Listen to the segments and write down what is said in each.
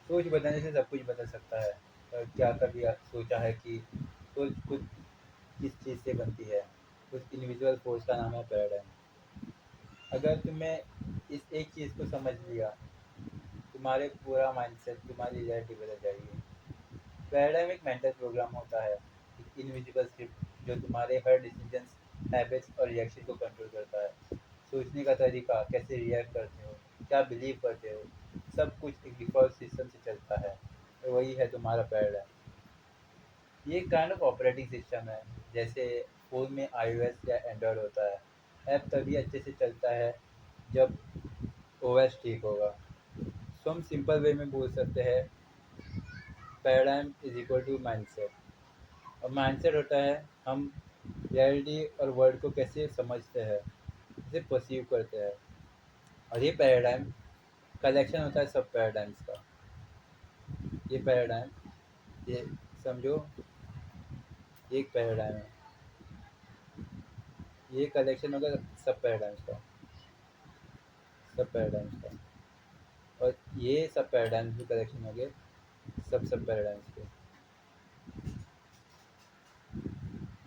सोच बदलने से सब कुछ बदल सकता है। क्या कभी सोचा है कि सोच खुद किस चीज़ से बनती है? उस इंडिविजुअल फोर्स का नाम है पैराडाइम। अगर तुमने इस एक चीज़ को समझ लिया, तुम्हारे पूरा माइंडसेट, तुम्हारी रियलिटी बदल जाएगी। पैराडाइम एक मेंटल प्रोग्राम होता है, एक इनविजिबल स्क्रिप्ट जो तुम्हारे हर डिसीजंस, हैबिट्स और रिएक्शन को कंट्रोल करता है। सोचने का तरीका, कैसे रिएक्ट करते हो, क्या बिलीव करते हो, सब कुछ एक डिफ़ॉल्ट सिस्टम से चलता है। तो वही है तुम्हारा पैराडाइम। ये एक काइंड ऑफ ऑपरेटिंग सिस्टम है। जैसे फ़ोन में iOS या एंड्रॉयड होता है। ऐप तभी अच्छे से चलता है जब ओएस ठीक होगा। सो हम सिंपल वे में बोल सकते हैं, paradigm is equal to mindset. और माइंडसेट होता है हम रियलिटी और वर्ल्ड को कैसे समझते हैं, कैसे परसीव करते हैं। और ये पैराडाइम कलेक्शन होता है सब पैराडाइम्स का। ये पैराडाइम, ये समझो, ये एक पैराडाइम है। ये कलेक्शन होगा सब पैराडाइम्स का, सब पैराडाइम्स का। और ये सब पैराडाइम्स भी कलेक्शन हो गए सब पैराडाइम्स के।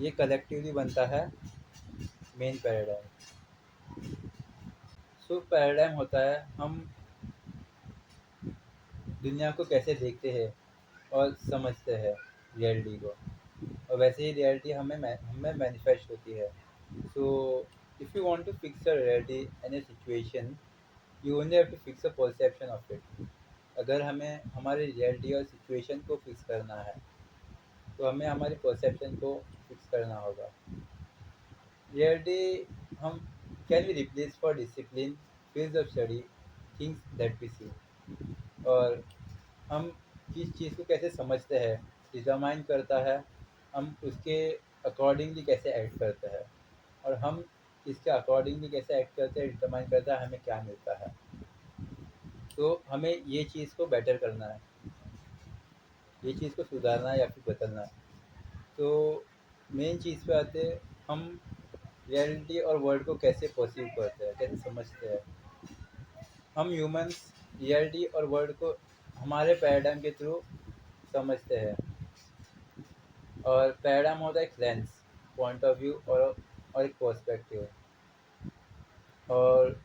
ये कलेक्टिवली बनता है मेन पैराडाइम। सो पैराडाइम होता है हम दुनिया को कैसे देखते हैं और समझते हैं, रियलिटी को। और वैसे ही रियलिटी हमें मैनिफेस्ट होती है। So if you want to fix a reality in a situation, you only have to fix a perception of it. अगर हमें हमारी रियलिटी और सिचुएशन को फिक्स करना है, तो हमें हमारी परसेप्शन को फिक्स करना होगा। रियलिटी हम can be replace for discipline, fields of study, things that we see. और हम किस चीज़ को कैसे समझते हैं डिटरमाइन करता है हम उसके अकॉर्डिंगली कैसे एक्ट करते हैं। और हम इसके अकॉर्डिंगली कैसे एक्ट करते हैं डिटरमाइन करता है हमें क्या मिलता है। तो हमें ये चीज़ को बेटर करना है, ये चीज़ को सुधारना है या फिर बदलना है। तो मेन चीज़ पे आते हैं हम रियलिटी और वर्ल्ड को कैसे परसीव करते हैं, कैसे समझते हैं। हम ह्यूमंस रियलिटी और वर्ल्ड को हमारे पैराडाइम के थ्रू समझते हैं। और पैराडाइम होता है एक लेंस, पॉइंट ऑफ व्यू और एक पर्सपेक्टिव। और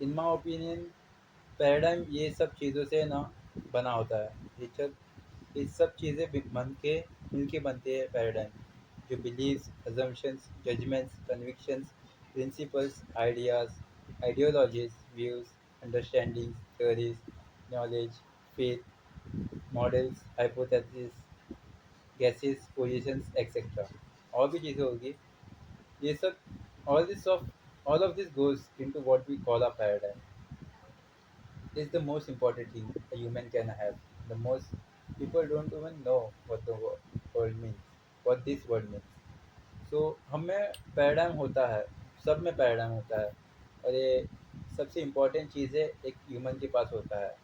इन माई ओपिनियन पैराडाइम ये सब चीज़ों से ना बना होता है। ये सब चीज़ें मन के मिल के बनते हैं पैराडाइम। जो beliefs, assumptions, judgments, convictions, principles, ideas, ideologies, views, understandings, theories, knowledge, faith, models, hypothesis, guesses, positions, etcetera. और भी चीज़ें होगी। ये सब, all this of all of this goes into what we call a paradigm. It's the most important thing a human can have. The most people don't even know what the world means, what this word means. So हमें paradigm होता है, सब में paradigm होता है। और ये सबसे इम्पोर्टेंट चीज़ है, एक ह्यूमन के पास होता है।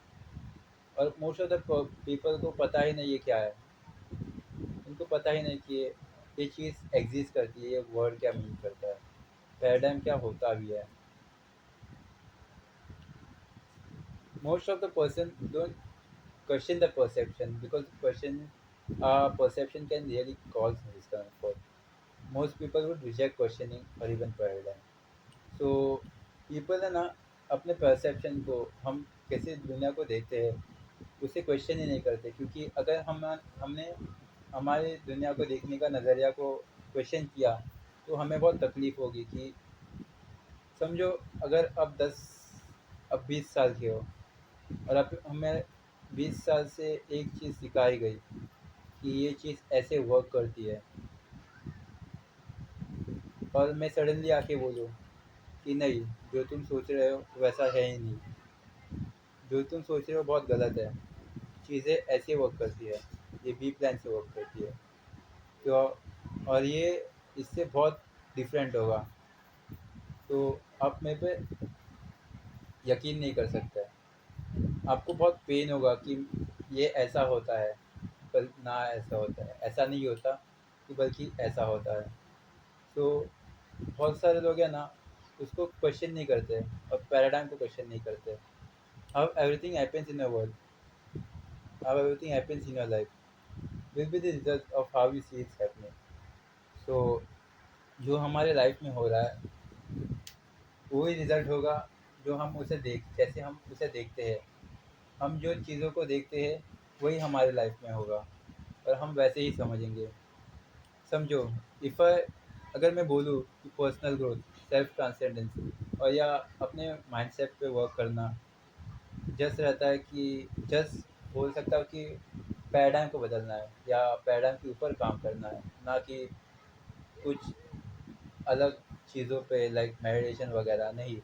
और मोस्ट ऑफ द पीपल को पता ही नहीं ये क्या है। उनको पता ही नहीं कि ये चीज़ एग्जिस्ट करती है, ये वर्ड क्या मीन करता है, पैराडाइम क्या होता भी है। Most of the person don't question the perception because perception can really cause discomfort. Most people would reject questioning or even paradigm. So people है ना, अपने परसेप्शन को, हम कैसे दुनिया को देखते हैं, उसे क्वेश्चन ही नहीं करते। क्योंकि अगर हमने हमारे दुनिया को देखने का नज़रिया को क्वेश्चन किया, तो हमें बहुत तकलीफ़ होगी। कि समझो, अगर अब 20 साल के हो और अब हमें 20 साल से एक चीज़ सिखाई गई कि ये चीज़ ऐसे वर्क करती है, और मैं सडनली आके बोलूँ कि नहीं, जो तुम सोच रहे हो वैसा है ही नहीं, जो तुम सोच रहे हो बहुत गलत है, चीज़ें ऐसे वर्क करती है, ये बी प्लान से वर्क करती है। तो और ये इससे बहुत डिफरेंट होगा, तो आप मेरे पे यकीन नहीं कर सकते। आपको बहुत पेन होगा कि ये ऐसा होता है, पर ना ऐसा होता है, ऐसा नहीं होता कि बल्कि ऐसा होता है। तो बहुत सारे लोग हैं ना, उसको क्वेश्चन नहीं करते और पैराडाइम को क्वेश्चन नहीं करते। How everything happens in a world, how everything happens in your life will be the result of how you see it's happening. So जो हमारे लाइफ में हो रहा है वही रिजल्ट होगा जो हम उसे देख जैसे हम उसे देखते हैं। हम जो चीज़ों को देखते हैं वही हमारे लाइफ में होगा और हम वैसे ही समझेंगे। समझो, इफ़ अगर मैं बोलूँ कि पर्सनल ग्रोथ, सेल्फ ट्रांसेंडेंस और या अपने माइंडसेट पे वर्क करना जस्ट रहता है कि जस्ट बोल सकता हूँ कि पैराडाइम को बदलना है या पैराडाइम के ऊपर काम करना है, ना कि कुछ अलग चीज़ों पे लाइक मेडिटेशन वगैरह नहीं।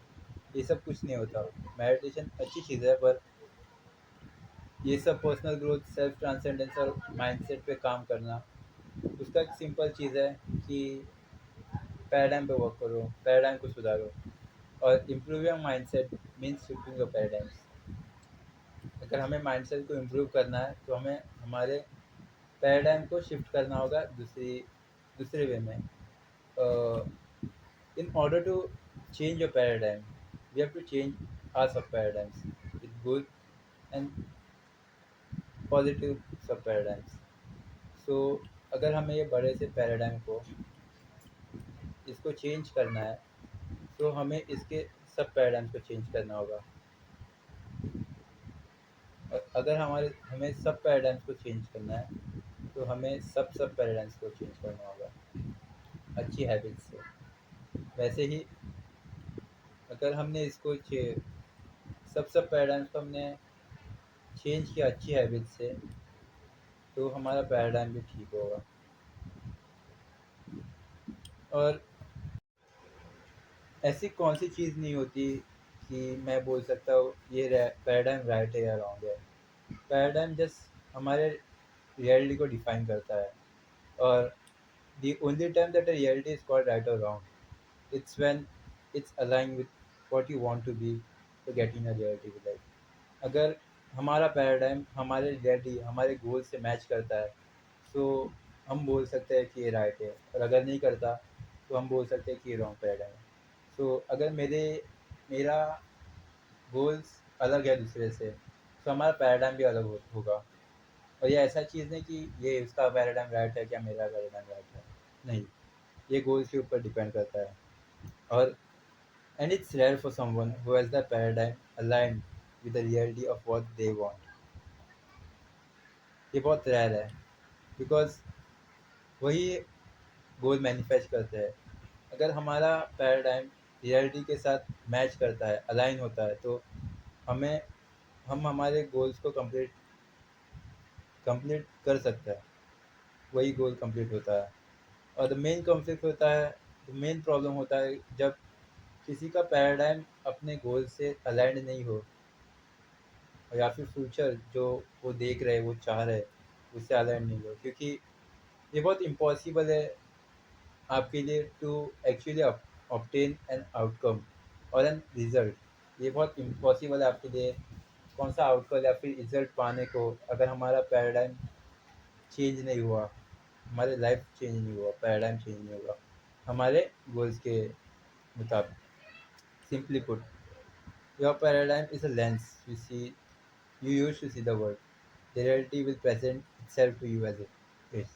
ये सब कुछ नहीं होता। मेडिटेशन अच्छी चीज़ है पर ये सब पर्सनल ग्रोथ, सेल्फ ट्रांसेंडेंस और माइंडसेट पे काम करना उसका एक सिंपल चीज़ है कि पैराडाइम पे वर्क करो, पैराडाइम को सुधारो। और improve your mindset means shifting your paradigms. अगर हमें माइंडसेट को इम्प्रूव करना है तो हमें हमारे पैराडाइम को शिफ्ट करना होगा दूसरे वे में। In order to change your paradigm we have to change our sub paradigms with good and positive sub paradigms. So अगर हमें ये बड़े से पैराडाइम को इसको चेंज करना है तो हमें इसके सब पैराडाइम्स को चेंज करना होगा। और अगर हमें सब पैराडाइम्स को चेंज करना है तो हमें सब पैराडाइम्स को चेंज करना होगा अच्छी हैबिट्स से। वैसे ही अगर हमने इसको सब पैराडाइम्स को हमने चेंज किया अच्छी हैबिट्स से तो हमारा पैराडाइम भी ठीक होगा। और ऐसी कौन सी चीज़ नहीं होती कि मैं बोल सकता हूँ ये पैराडाइम राइट है या रॉन्ग है। पैराडाइम जस्ट हमारे रियलिटी को डिफाइन करता है। और the only time that a reality is called right or wrong, it's when it's aligned with what you want to be to get in a reality with life. अगर हमारा paradigm हमारे reality हमारे गोल से match करता है तो हम बोल सकते हैं कि ये राइट है, और अगर नहीं करता तो हम बोल सकते हैं कि ये रॉन्ग पैराडाइम है। सो अगर मेरा गोल्स अलग है दूसरे से तो हमारा पैराडाइम भी अलग होगा। और ये ऐसा चीज़ नहीं कि ये उसका पैराडाइम राइट है क्या मेरा पैराडाइम राइट है, नहीं। ये गोल्स के ऊपर डिपेंड करता है। और and it's rare for someone who has the paradigm aligned with the reality of what they want. ये बहुत रेयर है बिकॉज वही गोल मैनिफेस्ट करते हैं। अगर हमारा पैराडाइम रियलिटी के साथ मैच करता है, अलाइन होता है, तो हमें हम हमारे गोल्स को कंप्लीट कर सकते हैं। वही गोल कंप्लीट होता है। और द मेन कॉन्फ्लिक्ट होता है, द मेन प्रॉब्लम होता है जब किसी का पैराडाइम अपने गोल से अलाइंड नहीं हो या फिर फ्यूचर जो वो देख रहे वो चाह रहे उससे अलाइंड नहीं हो। क्योंकि ये बहुत इम्पॉसिबल है आपके लिए to actually obtain an outcome और एन रिजल्ट। ये बहुत इम्पॉसिबल है आपके लिए कौन सा आउटकम या फिर रिजल्ट पाने को अगर हमारा पैराडाइम चेंज नहीं हुआ, हमारे लाइफ चेंज नहीं हुआ, पैराडाइम चेंज नहीं हुआ हमारे गोल्स के मुताबिक। Simply put, your paradigm is a lens you use to see the world. The reality will present itself to you as it is.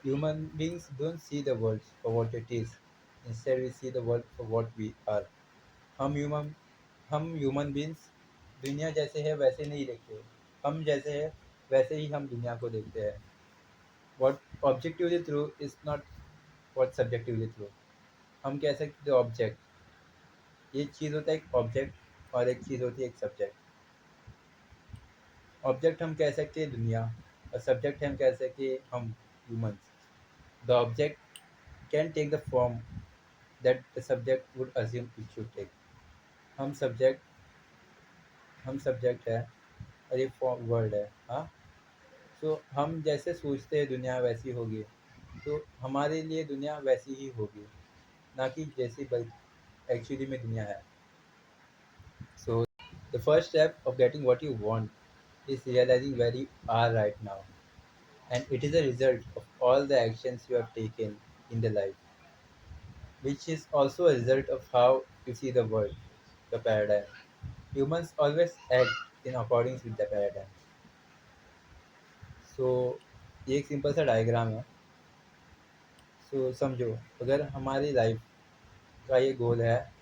Human beings don't see the world for what it is. Instead, we see the world for what we are. हम human हम human beings दुनिया जैसे है वैसे नहीं देखते। हम जैसे है वैसे ही हम दुनिया को देखते हैं। What objectively true is not what subjectively true. हम कह सकते हैं ऑब्जेक्ट, ये चीज़ होता है एक ऑब्जेक्ट और एक चीज़ होती है एक सब्जेक्ट। ऑब्जेक्ट हम कह सकते हैं दुनिया और सब्जेक्ट हम कह सकते हैं हम humans. The object can take the form that the subject would assume it should take. हम सब्जेक्ट हम सब्जेक्ट है और ये फॉर्म वर्ड है। हाँ, सो हम जैसे सोचते हैं दुनिया वैसी होगी, तो हमारे लिए दुनिया वैसी ही होगी, ना कि जैसी बल्कि एक्चुअली में दुनिया है। So the first step of getting what you want is realizing where you are right now, and it is a result of all the actions you have taken in the life, which is also a result of how you see the world, the paradigm. Humans always act in accordance with the paradigm. सो ये एक simple सा diagram है। सो समझो, अगर हमारी life का ये गोल है,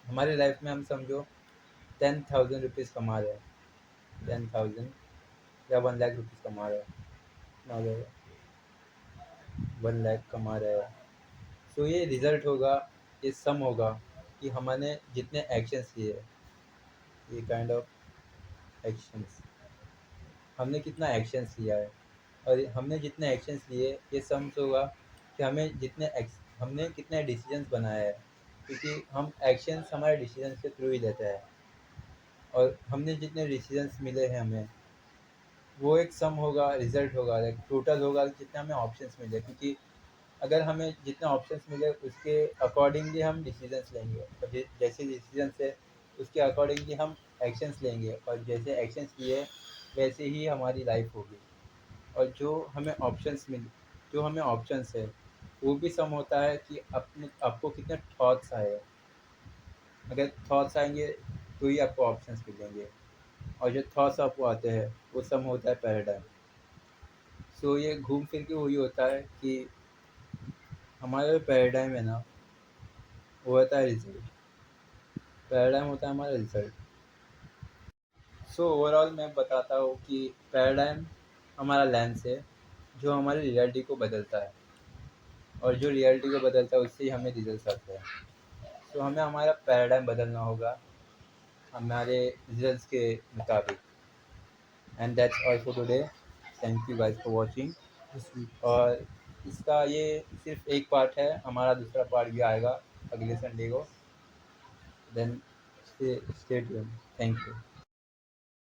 हमारी लाइफ में हम समझो 10,000 रुपीज़ कमा रहे हैं, 10,000 या 1 लाख रुपीज़ कमा रहे हैं, अगर 1 लाख कमा रहे हैं, सो ये रिज़ल्ट होगा, ये सम होगा कि हमने जितने एक्शंस लिए, ये काइंड ऑफ एक्शंस, हमने कितना एक्शंस लिया है, और हमने जितने एक्शंस लिए ये सम्स होगा कि हमने कितने डिसीजंस बनाए हैं, क्योंकि हम एक्शंस हमारे डिसीजंस के थ्रू ही लेते हैं, और हमने जितने डिसीजंस मिले हैं हमें, वो एक सम होगा, रिजल्ट होगा, लाइक टोटल होगा जितने हमें ऑप्शंस मिले, क्योंकि अगर हमें जितने ऑप्शंस मिले उसके अकॉर्डिंगली हम डिसीजंस लेंगे, और जैसे डिसीजंस है उसके अकॉर्डिंगली हम एक्शंस लेंगे, और जैसे एक्शंस लिए वैसे ही हमारी लाइफ होगी। और जो हमें ऑप्शंस है वो भी सम होता है कि आपको कितने थॉट्स आए, अगर थॉट्स आएंगे तो ही आपको ऑप्शंस मिलेंगे, और जो थॉट्स आपको आते हैं वो सम होता है पैराडाइम। सो ये घूम फिर के वही होता है कि हमारा जो पैराडाइम है ना, वो होता है रिजल्ट, पैराडाइम होता है हमारा रिजल्ट। सो ओवरऑल मैं बताता हूँ कि पैराडाइम हमारा लेंस है जो हमारी रियलिटी को बदलता है, और जो रियलिटी को बदलता है उससे ही हमें रिजल्ट आते हैं। सो हमें हमारा पैराडाइम बदलना होगा हमारे रिजल्ट्स के मुताबिक। And that's all for today, thank you guys for watching. और इसका ये सिर्फ एक पार्ट है, हमारा दूसरा पार्ट भी आएगा अगले संडे को। Then stay tuned, thank you.